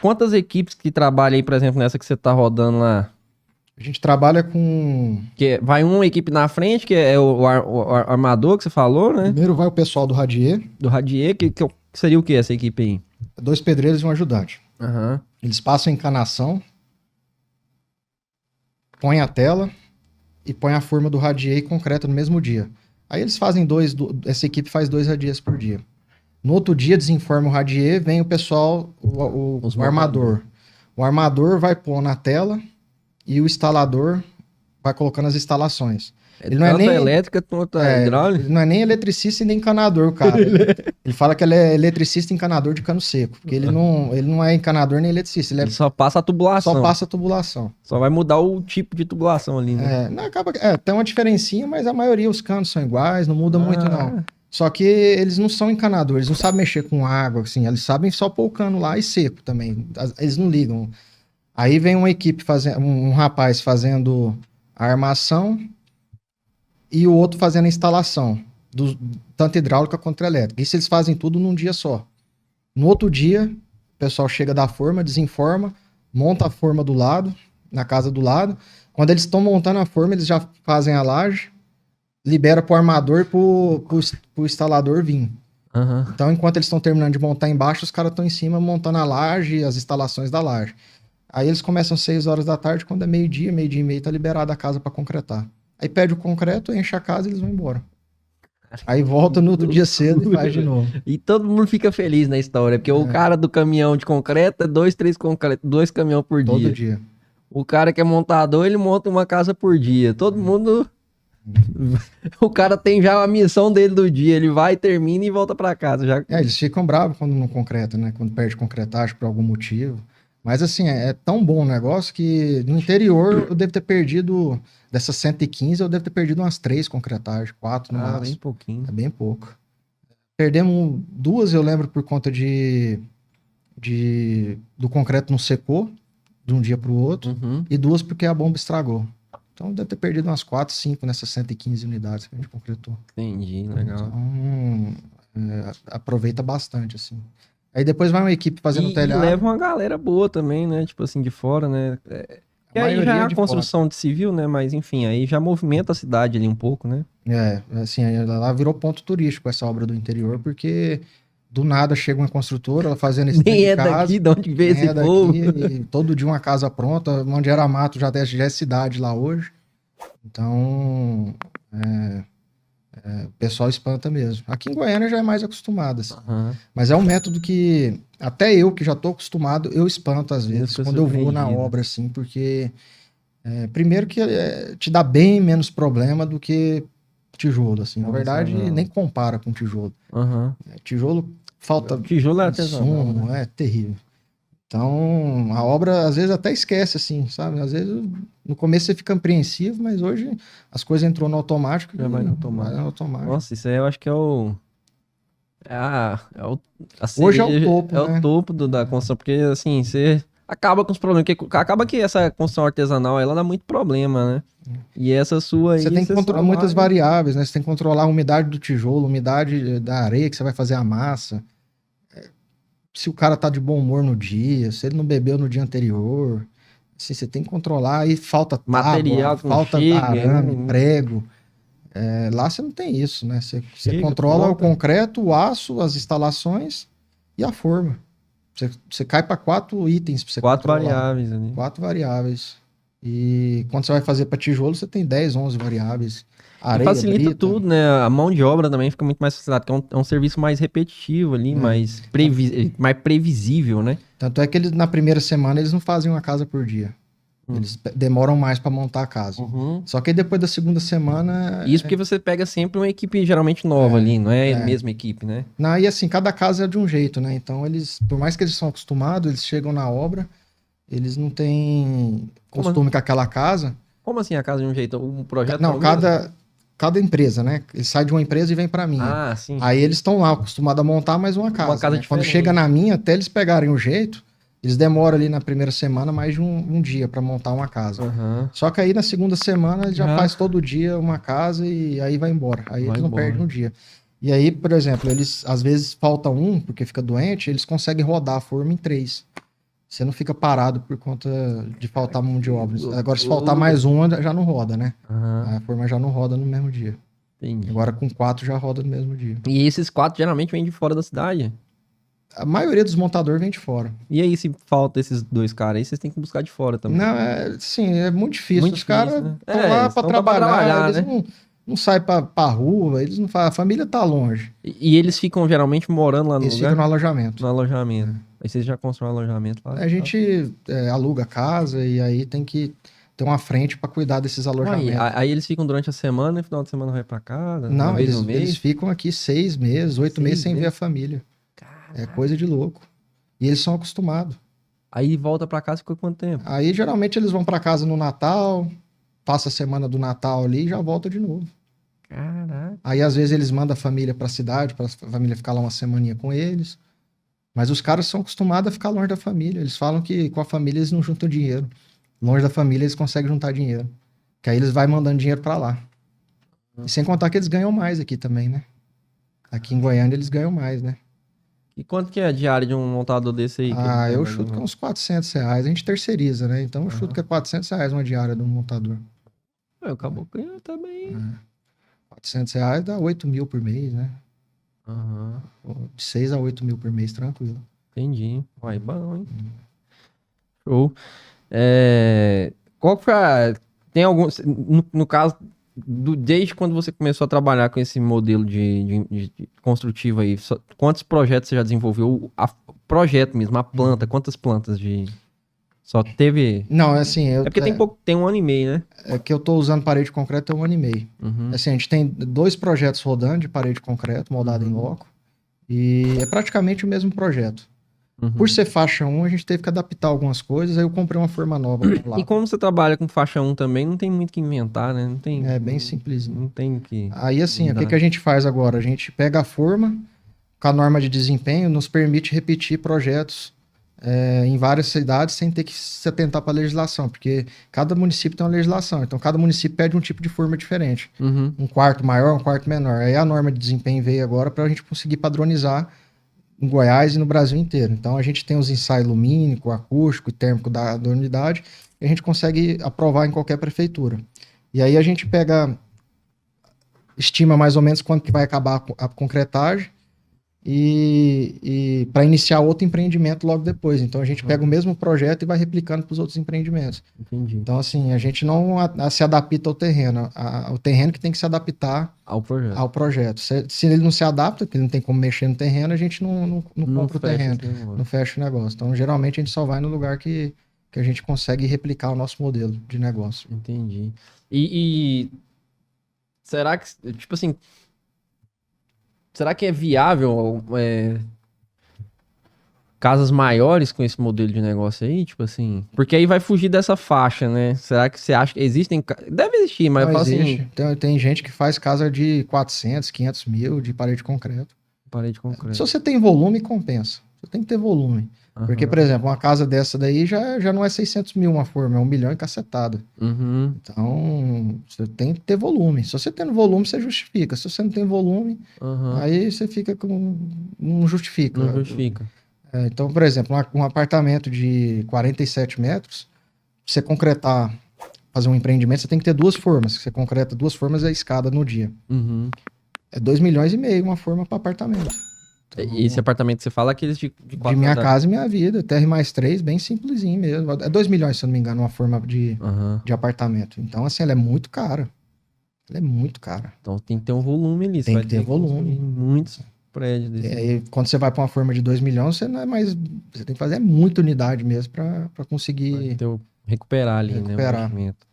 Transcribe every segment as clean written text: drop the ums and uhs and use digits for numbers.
quantas equipes que trabalham aí, por exemplo, nessa que você tá rodando lá? A gente trabalha com... Vai uma equipe na frente, que é o armador que você falou, né? Primeiro vai o pessoal do Radier. Do Radier, que seria o que essa equipe aí? 2 pedreiros e um ajudante. Aham. Eles passam encanação, põem a tela e põem a forma do Radier e concreto no mesmo dia. Aí eles fazem essa equipe faz 2 Radiers por dia. No outro dia desenforma o Radier, vem o pessoal, o armador. O armador vai pôr na tela e o instalador vai colocando as instalações. Ele não é nem elétrica quanto hidráulica. Ele não é nem eletricista e nem encanador, o cara. Ele fala que ele é eletricista e encanador de cano seco. Porque ele não é encanador nem eletricista. Ele só passa a tubulação. Só passa a tubulação. Só vai mudar o tipo de tubulação ali, né? Tem uma diferencinha, mas a maioria, os canos são iguais, não muda muito, não. Só que eles não são encanadores, eles não sabem mexer com água, assim. Eles sabem só pôr o cano lá e seco também. Eles não ligam. Aí vem uma equipe, um rapaz fazendo a armação e o outro fazendo a instalação, tanto hidráulica quanto elétrica. Isso eles fazem tudo num dia só. No outro dia, o pessoal chega da forma, desenforma, monta a forma do lado, na casa do lado. Quando eles estão montando a forma, eles já fazem a laje, libera pro armador e pro instalador vir. Uhum. Então, enquanto eles estão terminando de montar embaixo, os caras estão em cima montando a laje e as instalações da laje. Aí eles começam às 6 horas da tarde, quando é meio-dia e meio, tá liberada a casa para concretar. Aí pede o concreto, enche a casa e eles vão embora. Aí volta no outro dia cedo e faz de novo. E todo mundo fica feliz na história, porque o cara do caminhão de concreto é 2 caminhões por dia. Todo dia. O cara que é montador, ele monta uma casa por dia. Todo mundo... O cara tem já a missão dele do dia, ele vai, termina e volta para casa. Eles ficam bravos quando não concreta, né? Quando perde concretagem por algum motivo. Mas assim, é tão bom o negócio que no interior eu devo ter perdido, dessas 115, eu devo ter perdido umas 3 concretagens, 4 no máximo. Bem pouquinho. É bem pouco. Perdemos 2, eu lembro, por conta do concreto não secou de um dia para o outro, e 2 porque a bomba estragou. Então deve ter perdido umas 4, 5 nessas 115 unidades que a gente concretou. Entendi, legal. Então, aproveita bastante, assim. Aí depois vai uma equipe fazendo telhado. E leva uma galera boa também, né? Tipo assim, de fora, né? E aí já é a construção de civil, né? Mas enfim, aí já movimenta a cidade ali um pouco, né? Assim, lá virou ponto turístico essa obra do interior, porque do nada chega uma construtora, ela fazendo esse Nem é casa, daqui, de onde veio esse povo. E todo dia uma casa pronta, onde era mato já é cidade lá hoje. Então, o pessoal espanta mesmo. Aqui em Goiânia já é mais acostumado, assim. Mas é um método que até eu, que já tô acostumado, eu espanto às vezes quando eu vou na obra, assim, porque primeiro que te dá bem menos problema do que tijolo, assim. Na verdade, nem compara com tijolo. Tijolo falta tijolo é artesanal, né? É terrível. Então, a obra às vezes até esquece, assim, sabe? Às vezes no começo você fica apreensivo, mas hoje as coisas entrou no automático. Já vai no automático. Nossa, isso aí eu acho que é o... Hoje é o topo, né? O topo da construção, porque assim, você acaba com os problemas, porque acaba que essa construção artesanal, ela dá muito problema, né? E essa sua aí... Você tem que controlar muitas variáveis, né? Você tem que controlar a umidade do tijolo, a umidade da areia que você vai fazer a massa. Se o cara tá de bom humor no dia, se ele não bebeu no dia anterior. Assim, você tem que controlar, aí falta material, falta arame, prego. Lá você não tem isso, né? Você controla o concreto, o aço, as instalações e a forma. Você cai para 4 itens para você 4 variáveis ali. 4 variáveis. E quando você vai fazer para tijolo, você tem 10, 11 variáveis. Areia, e facilita brita. tudo, né? A mão de obra também fica muito mais facilitada, porque é um serviço mais repetitivo ali, mais previsível, né? Tanto é que na primeira semana eles não fazem uma casa por dia. Eles demoram mais para montar a casa. Só que aí depois da segunda semana... Isso porque você pega sempre uma equipe geralmente nova ali, não é a mesma equipe, né? Não, e assim, cada casa é de um jeito, né? Então eles, por mais que eles são acostumados, eles chegam na obra, eles não têm costume com aquela casa. Como assim a casa de um jeito? Um projeto... Não, cada empresa, né? Ele sai de uma empresa e vem para minha. Ah, sim. Aí eles estão lá acostumados a montar mais uma casa. Uma casa né? Quando chega na minha, até eles pegarem o jeito, eles demoram ali na primeira semana mais de um dia para montar uma casa. Só que aí na segunda semana ele já faz todo dia uma casa e aí vai embora. Aí eles não perdem um dia. E aí, por exemplo, eles às vezes falta um, porque fica doente, eles conseguem rodar a forma em 3. Você não fica parado por conta de faltar mão de obra. Agora, se faltar mais uma, já não roda, né? Aham, A forma já não roda no mesmo dia. entendi. Agora, com 4 já roda no mesmo dia. E esses 4 geralmente vêm de fora da cidade? A maioria dos montadores vem de fora. E aí, se falta esses 2 caras aí, vocês têm que buscar de fora também. Não, sim, é muito difícil. Muito Os caras difícil, né? estão É, lá eles para tão lá pra trabalhar, trabalhar, eles né? não saem pra rua, eles não fazem. A família tá longe. E eles ficam geralmente morando lá no Eles lugar? ficam no alojamento. No alojamento. Aí vocês já constroem um alojamento lá? A gente aluga casa e aí tem que ter uma frente para cuidar desses Aí, alojamentos. aí eles ficam durante a semana e no final de semana vai pra casa? Uma Não, vez no eles mês? ficam aqui 6 meses, 8 6 meses sem ver a meses? família. É coisa de louco. E eles são acostumados. Aí volta pra casa e fica quanto tempo? Aí geralmente eles vão para casa no Natal, passa a semana do Natal ali e já volta de novo. Caraca. Aí às vezes eles mandam a família para a cidade, para a família ficar lá uma semaninha com eles. Mas os caras são acostumados a ficar longe da família. Eles falam que com a família eles não juntam dinheiro. Longe da família eles conseguem juntar dinheiro. Que aí eles vão mandando dinheiro para lá. E sem contar que eles ganham mais aqui também, né? Aqui em Goiânia eles ganham mais, né? E quanto que é a diária de um montador desse aí? Eu chuto que é uns R$400. A gente terceiriza, né? Então eu chuto que é R$400 uma diária de um montador. O caboclo ganha também. R$400 dá 8 mil por mês, né? Aham, De 6 a 8 mil por mês, tranquilo. entendi. Uai, bom, hein? Show. Qual que foi a... Tem algum... No caso, desde quando você começou a trabalhar com esse modelo de construtivo aí, quantos projetos você já desenvolveu? Projeto mesmo, a planta, quantas plantas de... Só teve... Não, é assim, É porque tem 1 ano e meio, né? é que eu tô usando parede de concreto há 1 ano e meio. Uhum. Assim, a gente tem 2 projetos rodando de parede de concreto, moldado em loco, e é praticamente o mesmo projeto. Uhum. Por ser faixa 1, a gente teve que adaptar algumas coisas, aí eu comprei uma forma nova pra lá. E como você trabalha com faixa 1 também, não tem muito o que inventar, né? Não tem, É bem simplesinho. não tem que... Aí, assim, o Dá. que a gente faz agora? A gente pega a forma, com a norma de desempenho, nos permite repetir projetos em várias cidades sem ter que se atentar para a legislação, porque cada município tem uma legislação, então cada município pede um tipo de forma diferente. Uhum. Um quarto maior, um quarto menor. Aí a norma de desempenho veio agora para a gente conseguir padronizar em Goiás e no Brasil inteiro. Então a gente tem os ensaios lumínico, acústico e térmico da unidade e a gente consegue aprovar em qualquer prefeitura. E aí a gente estima mais ou menos quando que vai acabar a concretagem e para iniciar outro empreendimento logo depois. Então a gente pega o mesmo projeto e vai replicando para os outros empreendimentos. Entendi. Então assim, a gente não se adapta ao terreno, o terreno que tem que se adaptar Ao projeto. ao projeto. Se ele não se adapta, porque não tem como mexer no terreno, a gente não compra o fecha terreno, esse negócio. não fecha o negócio. Então geralmente a gente só vai no lugar que a gente consegue replicar o nosso modelo de negócio. Entendi. E será que, tipo assim, será que é viável casas maiores com esse modelo de negócio aí? Tipo assim, porque aí vai fugir dessa faixa, né? Será que você acha que existem? Deve existir, mas eu Não falo existe. assim, Tem gente que faz casa de 400, 500 mil de parede de concreto. parede concreta. Se você tem volume, compensa. Você tem que ter volume. Porque, por exemplo, uma casa dessa daí já não é 600 mil uma forma, é 1 milhão e cacetada. Uhum. Então, você tem que ter volume. Se você tem volume, você justifica. Se você não tem volume, Uhum. aí você fica com... Não justifica. Não justifica. Então, por exemplo, um apartamento de 47 metros, pra você concretar, fazer um empreendimento, você tem que ter 2 formas. Você concreta 2 formas e a escada no dia. Uhum. É 2 milhões e meio uma forma para apartamento. E esse apartamento que você fala é aqueles de De 4 minha andares. casa e minha vida. TR+3, bem simplesinho mesmo. É 2 milhões, se eu não me engano, uma forma Aham. de apartamento. Então, assim, ela é muito cara. Ela é muito cara. Então tem que ter um volume ali. Tem você vai que ter volume. construir muitos prédios desse. E aí, quando você vai para uma forma de 2 milhões, você não é mais. Você tem que fazer muita unidade mesmo para Vai conseguir. ter recuperar ali, né? O Recuperar. investimento.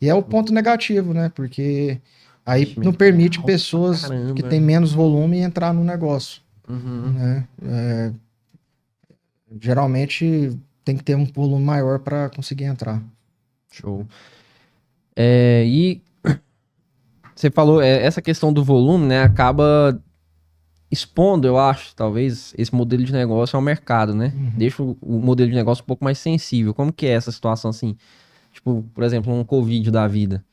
E é o ponto negativo, né? Porque aí Investimento não permite alto pra pessoas caramba. que têm menos volume entrar no negócio. Uhum. Né? Geralmente tem que ter um volume maior para conseguir entrar. Show. E você falou, essa questão do volume, né? Acaba expondo, eu acho, talvez, esse modelo de negócio ao mercado, né? Deixa o modelo de negócio um pouco mais sensível. Como que é essa situação assim? Tipo, por exemplo, um Covid da vida.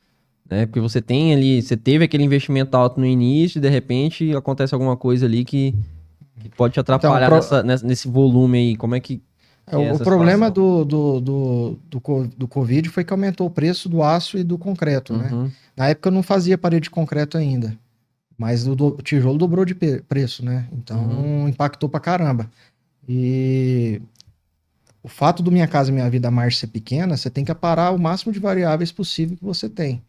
Né? Porque você tem ali, você teve aquele investimento alto no início e de repente acontece alguma coisa ali que pode te atrapalhar Então, nesse volume aí. Como é que O problema do Covid foi que aumentou o preço do aço e do concreto, né? Na época eu não fazia parede de concreto ainda, mas o tijolo dobrou de preço, né? Então impactou pra caramba. E o fato do Minha Casa Minha Vida Marte ser pequena, você tem que aparar o máximo de variáveis possível que você tem.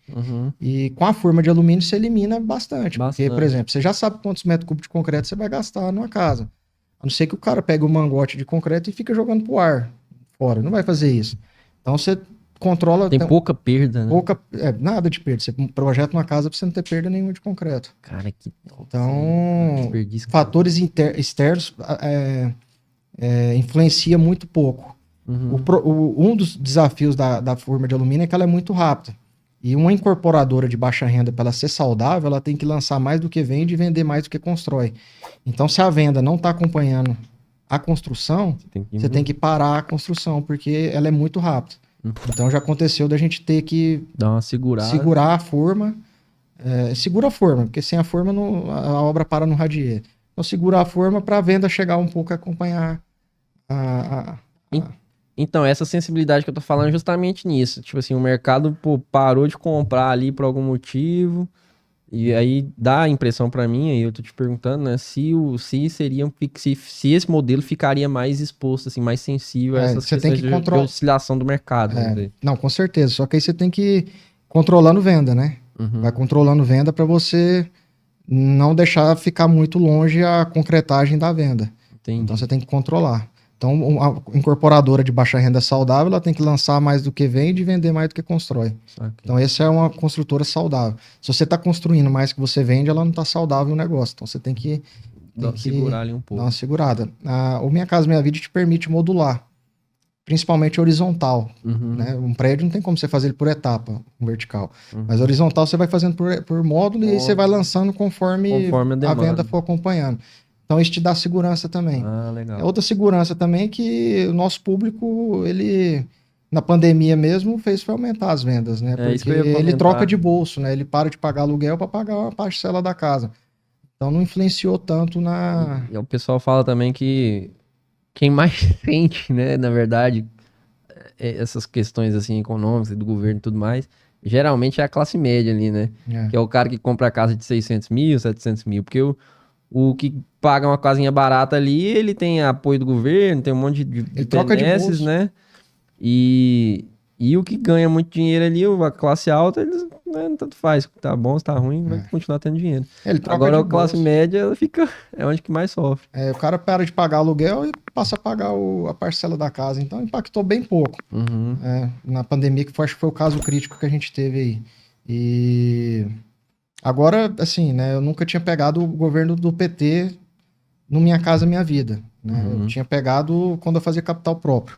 E com a forma de alumínio você elimina bastante. Porque, por exemplo, você já sabe quantos metros cúbicos de concreto você vai gastar numa casa. A não ser que o cara pegue um mangote de concreto e fica jogando pro ar fora. Não vai fazer isso. Então você controla... Tem pouca perda, né? Nada de perda. Você projeta uma casa pra você não ter perda nenhuma de concreto. Cara, que... Então, fatores externos influencia muito pouco. Um dos desafios da forma de alumínio é que ela é muito rápida. E uma incorporadora de baixa renda, para ela ser saudável, ela tem que lançar mais do que vende e vender mais do que constrói. Então, se a venda não está acompanhando a construção, você tem que parar a construção, porque ela é muito rápida. Então, já aconteceu da gente ter que dar uma segurada. Segurar a forma. Segura a forma, porque sem a forma a obra para no radier. Então, segura a forma para a venda chegar um pouco a acompanhar Então, essa sensibilidade que eu tô falando é justamente nisso. Tipo assim, o mercado parou de comprar ali por algum motivo. E aí dá a impressão para mim, aí eu tô te perguntando, né, se esse modelo ficaria mais exposto, assim, mais sensível a essas questões de oscilação do mercado. Não, com certeza. Só que aí você tem que ir controlando venda, né? Vai controlando venda para você não deixar ficar muito longe a concretagem da venda. Entendi. Então você tem que controlar. Então, a incorporadora de baixa renda saudável, ela tem que lançar mais do que vende e vender mais do que constrói. Então, essa é uma construtora saudável. Se você está construindo mais que você vende, ela não está saudável o negócio. Então, você tem que segurar ali um pouco. Dar uma segurada. O Minha Casa Minha Vida te permite modular, principalmente horizontal. Né? Um prédio não tem como você fazer ele por etapa, vertical. Mas horizontal você vai fazendo por módulo e aí você vai lançando conforme a venda for acompanhando. Então, isso te dá segurança também. Legal. Outra segurança também é que o nosso público, ele, na pandemia mesmo, foi aumentar as vendas, né? Porque ele troca de bolso, né? Ele para de pagar aluguel para pagar uma parcela da casa. Então, não influenciou tanto na... E o pessoal fala também que quem mais sente, né, na verdade, essas questões, assim, econômicas, do governo e tudo mais, geralmente é a classe média ali, né? Que é o cara que compra a casa de 600 mil, 700 mil, porque o que paga uma casinha barata ali, ele tem apoio do governo, tem um monte de benesses, né? E o que ganha muito dinheiro ali, a classe alta, eles, né, tanto faz. Tá bom, se tá ruim, vai continuar tendo dinheiro. Agora a classe média, ela fica... É onde que mais sofre. O cara para de pagar aluguel e passa a pagar a parcela da casa. Então, impactou bem pouco. Na pandemia, que acho que foi o caso crítico que a gente teve aí. E... Agora, assim, né, eu nunca tinha pegado o governo do PT no Minha Casa Minha Vida, né? Eu tinha pegado quando eu fazia capital próprio.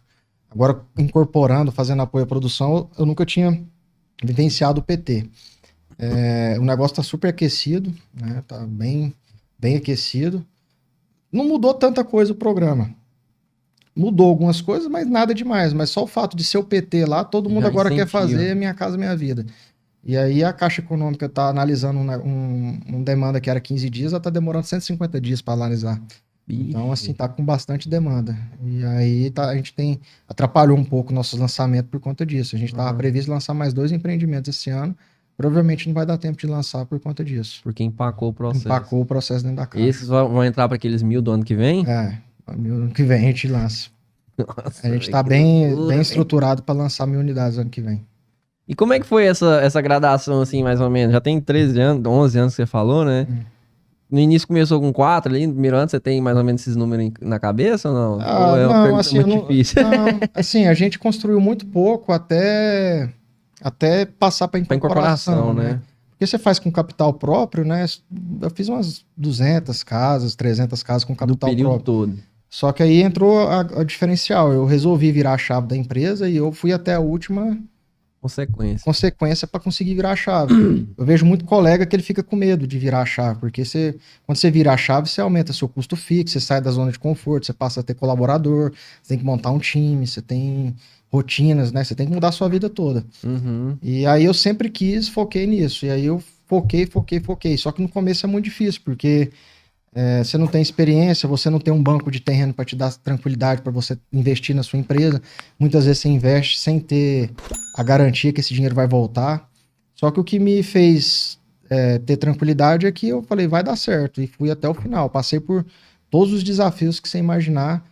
Agora, incorporando, fazendo apoio à produção, eu nunca tinha vivenciado o PT. O negócio tá super aquecido, né? Tá bem aquecido. Não mudou tanta coisa o programa. Mudou algumas coisas, mas nada demais. Mas só o fato de ser o PT lá, todo mundo agora quer fazer Minha Casa Minha Vida. E aí a Caixa Econômica está analisando uma demanda que era 15 dias, ela está demorando 150 dias para analisar. Então, assim, tá com bastante demanda. E aí a gente atrapalhou um pouco nossos lançamentos por conta disso. A gente estava previsto lançar mais 2 empreendimentos esse ano. Provavelmente não vai dar tempo de lançar por conta disso. Porque empacou o processo. Empacou o processo dentro da Caixa. Esses vão entrar para aqueles 1.000 do ano que vem? 1.000 do ano que vem a gente lança. Nossa, a gente está bem estruturado para lançar 1.000 unidades no ano que vem. E como é que foi essa gradação, assim, mais ou menos? Já tem 13 anos, 11 anos que você falou, né? No início começou com 4 ali, no primeiro ano você tem mais ou menos esses números na cabeça ou não? Ou é uma pergunta muito difícil? Não, assim, a gente construiu muito pouco até passar para incorporação, né? Porque você faz com capital próprio, né? Eu fiz umas 200 casas, 300 casas com capital próprio. Do período todo. Só que aí entrou a diferencial. Eu resolvi virar a chave da empresa e eu fui até a última... consequência para conseguir virar a chave. Eu vejo muito colega que ele fica com medo de virar a chave, porque quando você vira a chave, você aumenta seu custo fixo, você sai da zona de conforto, você passa a ter colaborador, você tem que montar um time, você tem rotinas, né? Você tem que mudar a sua vida toda. E aí eu sempre foquei nisso. E aí eu foquei. Só que no começo é muito difícil, porque Você não tem experiência, você não tem um banco de terreno para te dar tranquilidade para você investir na sua empresa. Muitas vezes você investe sem ter a garantia que esse dinheiro vai voltar. Só que o que me fez ter tranquilidade é que eu falei, vai dar certo. E fui até o final. Passei por todos os desafios que você imaginar,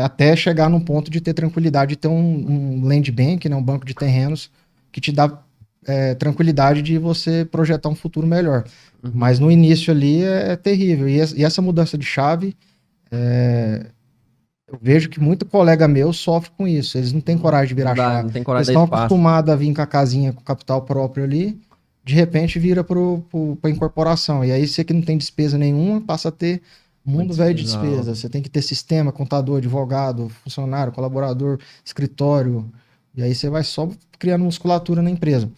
até chegar num ponto de ter tranquilidade, de ter um land bank, né, um banco de terrenos, que te dá tranquilidade de você projetar um futuro melhor. Uhum. Mas no início ali é terrível. E essa mudança de chave, eu vejo que muito colega meu sofre com isso. Eles não têm coragem de virar chave. Não tem coragem Eles de estão dar espaço. acostumados a vir com a casinha, com o capital próprio ali, de repente vira para incorporação. E aí você que não tem despesa nenhuma, passa a ter mundo velho de despesa. Você tem que ter sistema, contador, advogado, funcionário, colaborador, escritório. E aí você vai só criando musculatura na empresa.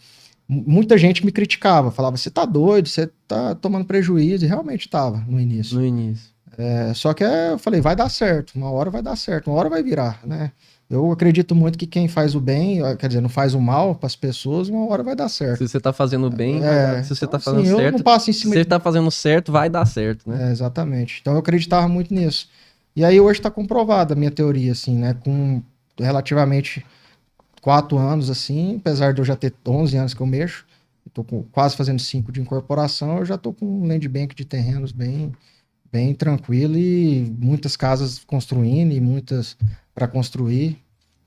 Muita gente me criticava, falava, você tá doido, você tá tomando prejuízo, e realmente tava no início. No início. Só que eu falei, vai dar certo, uma hora vai dar certo, uma hora vai virar, né? Eu acredito muito que quem faz o bem, quer dizer, não faz o mal para as pessoas, uma hora vai dar certo. Se você tá fazendo bem, se você tá fazendo assim, certo, eu não passo em cima se você tá fazendo certo, vai dar certo, né? Exatamente. Então eu acreditava muito nisso. E aí hoje está comprovada a minha teoria, assim, né? Com relativamente 4 anos, assim, apesar de eu já ter 11 anos que eu mexo, estou quase fazendo 5 de incorporação, eu já estou com um land bank de terrenos bem tranquilo e muitas casas construindo e muitas para construir.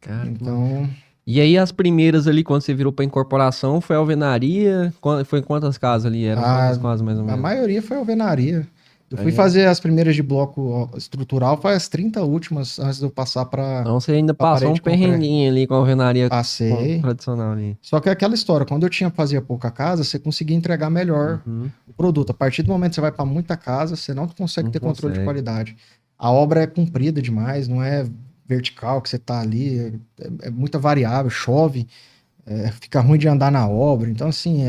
Cara, então... E aí as primeiras ali, quando você virou para incorporação, foi alvenaria? Foi quantas casas ali? Eram quantas casas mais ou menos? A maioria foi alvenaria. Eu fui fazer as primeiras de bloco estrutural, foi as 30 últimas antes de eu passar para... Então você ainda passou um perrenguinho ali com a alvenaria tradicional ali. Só que é aquela história, quando eu fazia pouca casa, você conseguia entregar melhor o produto. A partir do momento que você vai para muita casa, você não consegue ter controle de qualidade. A obra é comprida demais, não é vertical que você tá ali, é muita variável, chove, fica ruim de andar na obra. Então, assim,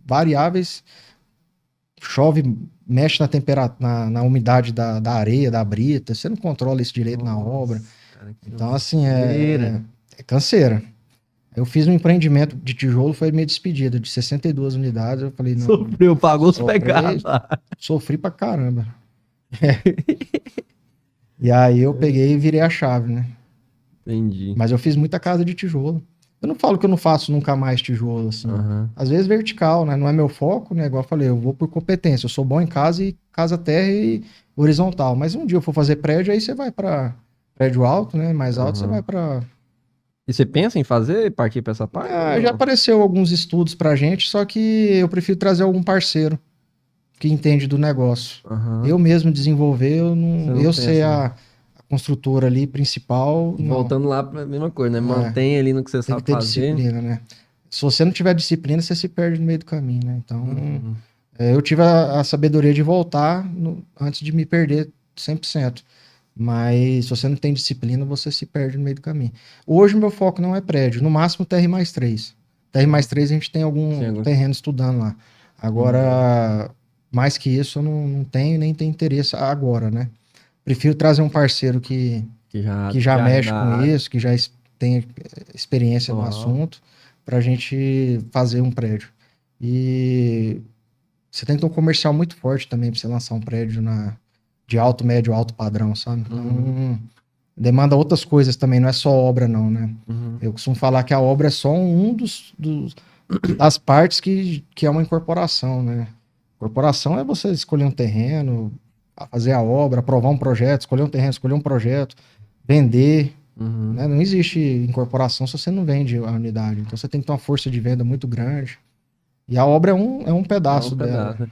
variáveis, chove, mexe na temperatura, na umidade da areia, da brita, você não controla isso direito na obra. Cara, então, assim, é canseira. Eu fiz um empreendimento de tijolo, foi minha despedida, de 62 unidades. Eu falei, não. Sofreu, pagou os pecados. Sofri pra caramba. E aí eu peguei e virei a chave, né? Entendi. Mas eu fiz muita casa de tijolo. Eu não falo que eu não faço nunca mais tijolo, assim. Às vezes vertical, né? Não é meu foco, né? Igual eu falei, eu vou por competência. Eu sou bom em casa e casa terra e horizontal. Mas um dia eu for fazer prédio, aí você vai pra prédio alto, né? Mais alto, você vai pra... E você pensa em fazer, partir pra essa parte? Já apareceu alguns estudos pra gente, só que eu prefiro trazer algum parceiro que entende do negócio. Eu mesmo desenvolver, eu ser a construtora ali principal. Voltando lá para a mesma coisa, né? Mantém ali no que você sabe fazer. Tem que ter disciplina, né? Se você não tiver disciplina, você se perde no meio do caminho, né? Então, eu tive a sabedoria de voltar antes de me perder 100%. Mas se você não tem disciplina, você se perde no meio do caminho. Hoje o meu foco não é prédio, no máximo TR+3. TR+3 a gente tem algum terreno estudando lá. Agora, mais que isso eu não tenho nem tenho interesse agora, né? Prefiro trazer um parceiro que já mexe com isso, que já tem experiência no assunto, pra gente fazer um prédio. E você tem que ter um comercial muito forte também pra você lançar um prédio de alto, médio, alto padrão, sabe? Então, demanda outras coisas também, não é só obra não, né? Eu costumo falar que a obra é só das partes que é uma incorporação, né? Incorporação é você escolher um terreno, fazer a obra, aprovar um projeto, escolher um terreno, escolher um projeto, vender, né? Não existe incorporação se você não vende a unidade. Então você tem que ter uma força de venda muito grande. E a obra é um pedaço dela.